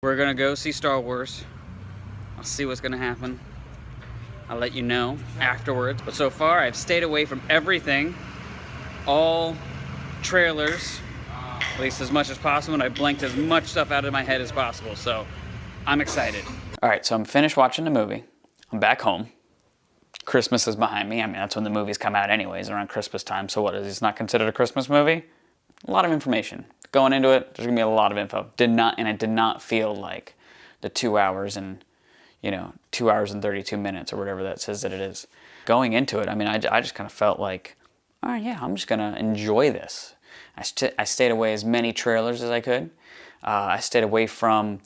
We're gonna go see Star Wars. I'll see what's gonna happen. I'll let you know afterwards. But so far, I've stayed away from everything. All trailers, at least as much as possible, and I blanked as much stuff out of my head as possible. So I'm excited. All right, so I'm finished watching the movie. I'm back home. Christmas is behind me. I mean, that's when the movies come out anyways, around Christmas time. So what, is this not considered a Christmas movie? A lot of information. Going into it, there's gonna be a lot of info. It did not feel like the 2 hours and, 2 hours and 32 minutes or whatever that says that it is. Going into it, I mean, I just kind of felt like, all right, yeah, I'm just gonna enjoy this. I stayed away as many trailers as I could. I stayed away from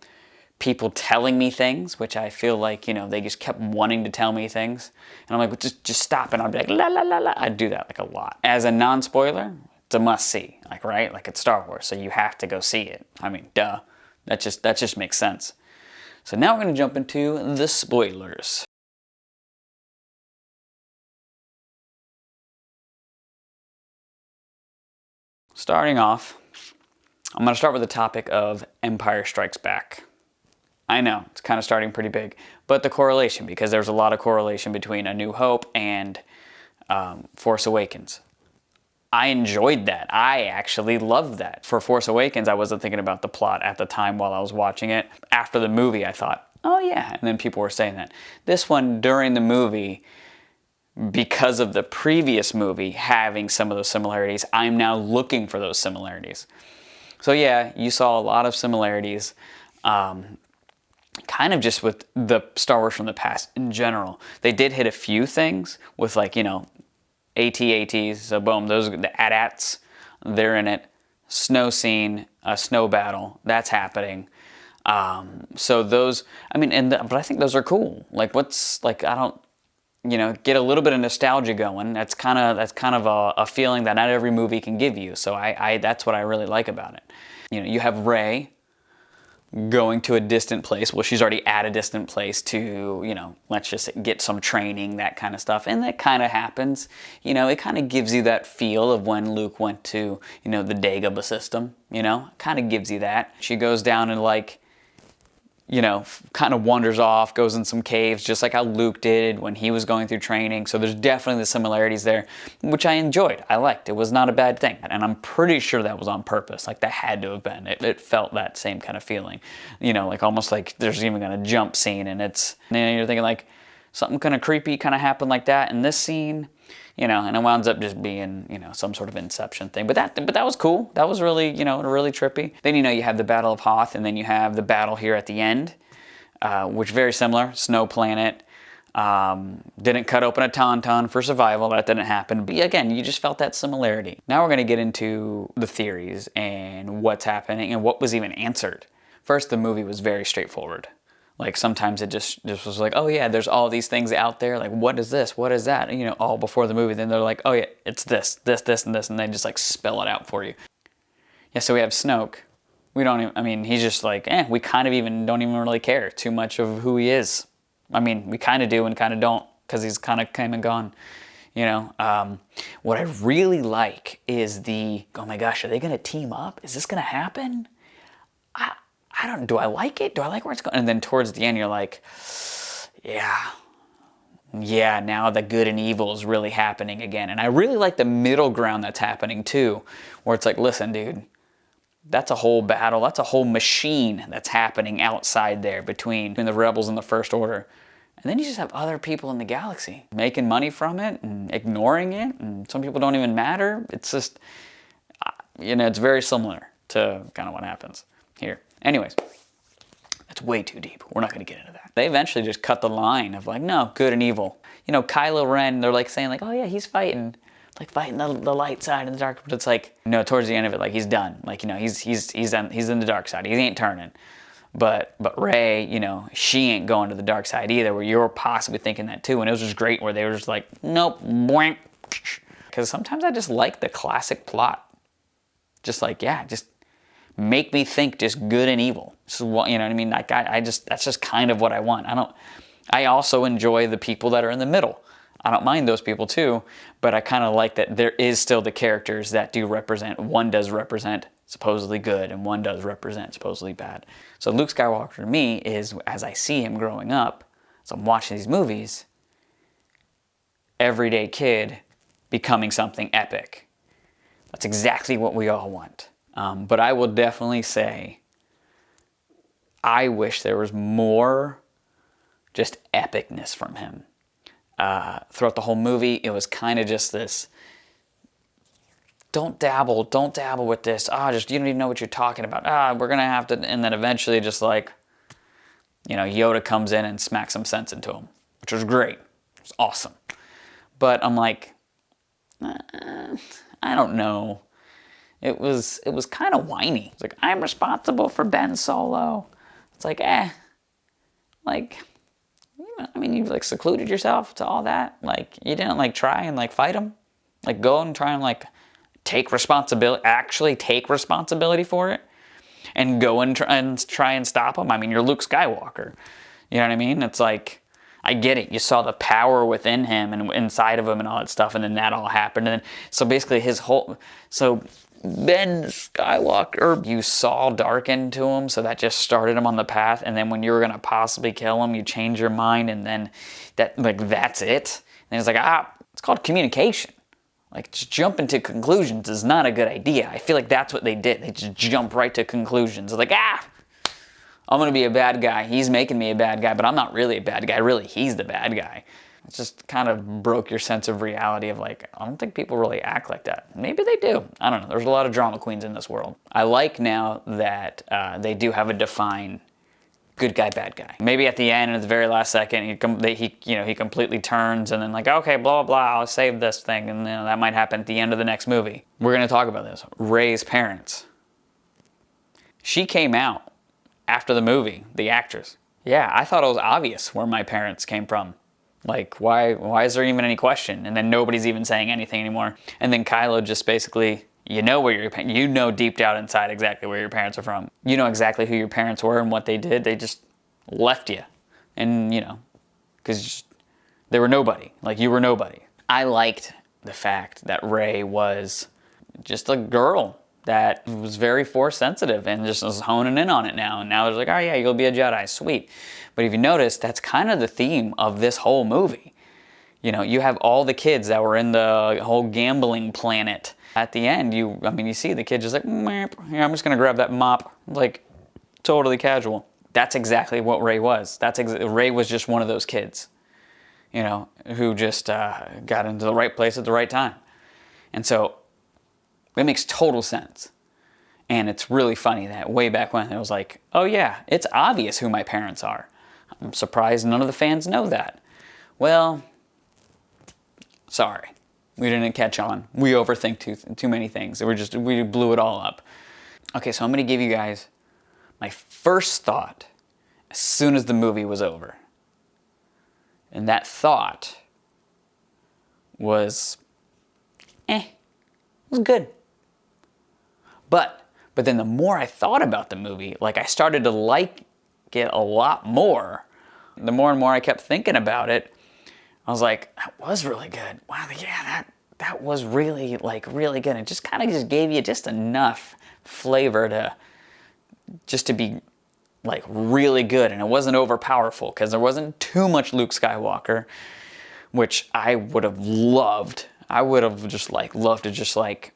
people telling me things, which I feel like, they just kept wanting to tell me things. And I'm like, well, just stop. And I'd be like, la, la, la, la. I'd do that like a lot. As a non-spoiler, it's a must-see, like, right? Like, it's Star Wars, so you have to go see it. I mean, duh. That just makes sense. So now we're going to jump into the spoilers. Starting off, I'm going to start with the topic of Empire Strikes Back. I know, it's kind of starting pretty big, but the correlation, because there's a lot of correlation between A New Hope and Force Awakens. I enjoyed that. I actually loved that. For Force Awakens, I wasn't thinking about the plot at the time while I was watching it. After the movie, I thought, oh yeah, and then people were saying that. This one, during the movie, because of the previous movie having some of those similarities, I'm now looking for those similarities. So yeah, you saw a lot of similarities, kind of just with the Star Wars from the past in general. They did hit a few things with, like, AT-ATs, so boom, those are the AT-ATs, they're in it. Snow scene, a snow battle, that's happening. So those, I mean, but I think those are cool. Like, I don't, get a little bit of nostalgia going. That's kind of a feeling that not every movie can give you. So that's what I really like about it. You have Rey going to a distant place. Well, she's already at a distant place to, let's just get some training, that kind of stuff. And that kind of happens. It kind of gives you that feel of when Luke went to, the Dagobah system, kind of gives you that. She goes down and, like, kind of wanders off, goes in some caves, just like how Luke did when he was going through training. So there's definitely the similarities there, which I enjoyed. I liked. It was not a bad thing. And I'm pretty sure that was on purpose. Like, that had to have been. It felt that same kind of feeling. Like almost like there's even a jump scene, and you're thinking, like, something kind of creepy kind of happened like that in this scene. And it winds up just being, some sort of Inception thing. But that was cool. That was really, really trippy. Then, you have the Battle of Hoth, and then you have the battle here at the end, which very similar. Snow planet. Didn't cut open a tauntaun for survival. That didn't happen. But again, you just felt that similarity. Now we're going to get into the theories and what's happening and what was even answered. First, the movie was very straightforward. Like, sometimes it just was like, oh yeah, there's all these things out there. Like, what is this? What is that? All before the movie. Then they're like, oh yeah, it's this, this, this, and this. And they just, like, spell it out for you. Yeah, so we have Snoke. He's just like, we kind of don't even really care too much of who he is. I mean, we kind of do and kind of don't, because he's kind of came and gone. What I really like is oh my gosh, are they going to team up? Is this going to happen? Do I like it? Do I like where it's going? And then towards the end, you're like, yeah, now the good and evil is really happening again. And I really like the middle ground that's happening too, where it's like, listen, dude, that's a whole battle. That's a whole machine that's happening outside there between the rebels and the First Order. And then you just have other people in the galaxy making money from it and ignoring it. And some people don't even matter. It's just, it's very similar to kind of what happens here. Anyways, that's way too deep. We're not going to get into that. They eventually just cut the line of, like, no, good and evil. Kylo Ren, they're like saying, like, oh yeah, he's fighting. Like, fighting the light side and the dark. But it's like, towards the end of it, like, he's done. Like, he's in the dark side. He ain't turning. But Rey, she ain't going to the dark side either, where you're possibly thinking that too. And it was just great where they were just like, nope, boink. Because sometimes I just like the classic plot. Just like, yeah, just make me think just good and evil. This is what, what I mean? Like, that's just kind of what I want. I also enjoy the people that are in the middle. I don't mind those people too, but I kind of like that there is still the characters that do represent, one does represent supposedly good and one does represent supposedly bad. So Luke Skywalker to me is, as I see him growing up, as I'm watching these movies, everyday kid becoming something epic. That's exactly what we all want. But I will definitely say, I wish there was more just epicness from him. Throughout the whole movie, it was kind of just this, don't dabble with this. You don't even know what you're talking about. We're going to have to, and then eventually just like, Yoda comes in and smacks some sense into him, which was great. It was awesome. But I'm like, I don't know. It was kind of whiny. It's like, I'm responsible for Ben Solo. It's like, you've like secluded yourself to all that. Like, you didn't like try and like fight him. Like, go and try and like actually take responsibility for it, and go and try and stop him. I mean, you're Luke Skywalker. You know what I mean? It's like, I get it. You saw the power within him and inside of him and all that stuff, and then that all happened. And then, so basically Ben Skywalker, you saw darken to him, so that just started him on the path. And then when you were going to possibly kill him, you change your mind, and then that's it. And it's like, it's called communication. Like, just jumping to conclusions is not a good idea. I feel like that's what they did. They just jump right to conclusions. It's like, I'm going to be a bad guy. He's making me a bad guy, but I'm not really a bad guy. Really, he's the bad guy. It just kind of broke your sense of reality of like, I don't think people really act like that. Maybe they do. I don't know. There's a lot of drama queens in this world. I like now that they do have a defined good guy, bad guy. Maybe at the end, at the very last second, he completely turns and then like, okay, blah, blah, blah, I'll save this thing. And that might happen at the end of the next movie. We're going to talk about this. Reys Parents. She came out after the movie, the actress. Yeah, I thought it was obvious where my parents came from. Like, why is there even any question? And then nobody's even saying anything anymore. And then Kylo just basically, you know deep down inside exactly where your parents are from. You know exactly who your parents were and what they did. They just left you. And, because they were nobody. Like, you were nobody. I liked the fact that Rey was just a girl that was very force sensitive and just was honing in on it now. And now it's like, oh yeah, you'll be a Jedi, sweet. But if you notice, that's kind of the theme of this whole movie. You have all the kids that were in the whole gambling planet. At the end, you see the kid just like, yeah, I'm just gonna grab that mop. Like, totally casual. That's exactly what Rey was. Rey was just one of those kids, who just got into the right place at the right time. And so, it makes total sense. And it's really funny that way back when it was like, oh yeah, it's obvious who my parents are. I'm surprised none of the fans know that. Well, sorry. We didn't catch on. We overthink too many things. We blew it all up. Okay, so I'm going to give you guys my first thought as soon as the movie was over. And that thought was, it was good. But then the more I thought about the movie, like I started to like it a lot more. The more and more I kept thinking about it, I was like, that was really good. Wow, yeah, that was really good. It just kind of just gave you just enough flavor to be like really good. And it wasn't overpowerful because there wasn't too much Luke Skywalker, which I would have loved. I would have just like loved to just like,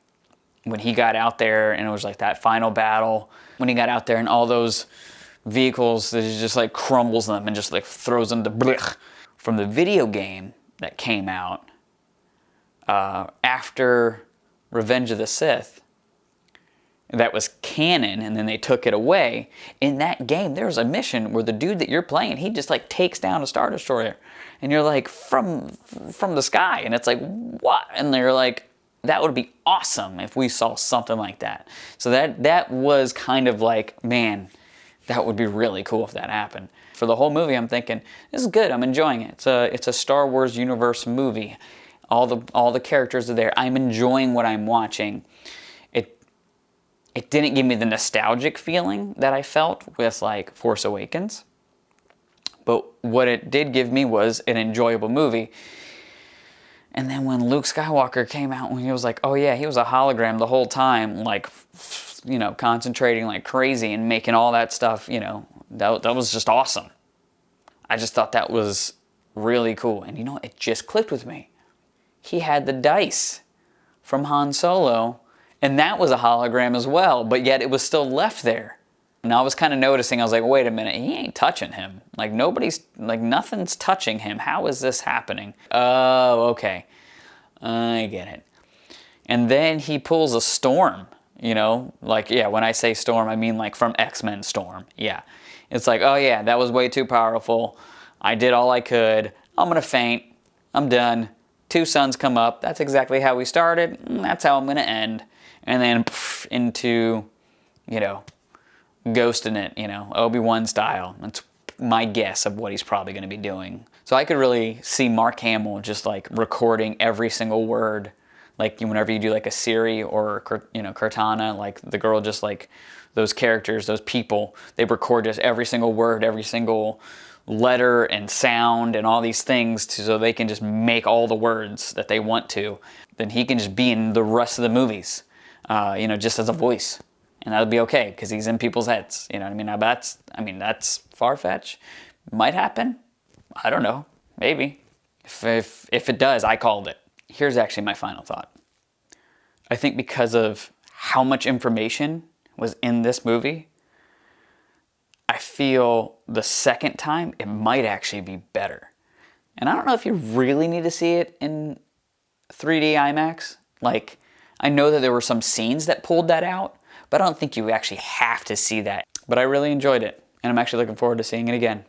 when he got out there and it was like that final battle, when he got out there and all those vehicles, that he just like crumbles them and just like throws them to blech. From the video game that came out after Revenge of the Sith, that was canon, and then they took it away. In that game, there was a mission where the dude that you're playing, he just like takes down a Star Destroyer, and you're like, from the sky, and it's like, what? And they're like, that would be awesome if we saw something like that. So that was kind of like, man, that would be really cool if that happened. For the whole movie, I'm thinking, this is good. I'm enjoying it. It's a Star Wars universe movie. All the characters are there. I'm enjoying what I'm watching. It didn't give me the nostalgic feeling that I felt with like Force Awakens. But what it did give me was an enjoyable movie. And then when Luke Skywalker came out, when he was like, oh yeah, he was a hologram the whole time, like you know, concentrating like crazy and making all that stuff, you know, that was just awesome. I just thought that was really cool. And you know, it just clicked with me. He had the dice from Han Solo, and that was a hologram as well, but yet it was still left there. And I was kind of noticing, I was like, wait a minute, he ain't touching him. Like nothing's touching him. How is this happening? Oh, okay. I get it. And then he pulls a Storm, you know, like, yeah, when I say Storm, I mean like from X-Men Storm. Yeah. It's like, oh yeah, that was way too powerful. I did all I could. I'm gonna faint. I'm done. 2 suns come up. That's exactly how we started. That's how I'm gonna end. And then pff, into, you know, ghosting it, you know, Obi-Wan style. That's my guess of what he's probably gonna be doing. So I could really see Mark Hamill just like recording every single word. Like whenever you do like a Siri or, you know, Cortana, like the girl just like, those characters, those people, they record just every single word, every single letter and sound and all these things so they can just make all the words that they want to. Then he can just be in the rest of the movies, you know, just as a voice. And that would be okay because he's in people's heads. You know what I mean? Now that's far-fetched. Might happen. I don't know. Maybe. If it does, I called it. Here's actually my final thought. I think because of how much information was in this movie, I feel the second time it might actually be better. And I don't know if you really need to see it in 3D IMAX. Like, I know that there were some scenes that pulled that out, but I don't think you actually have to see that. But I really enjoyed it, and I'm actually looking forward to seeing it again.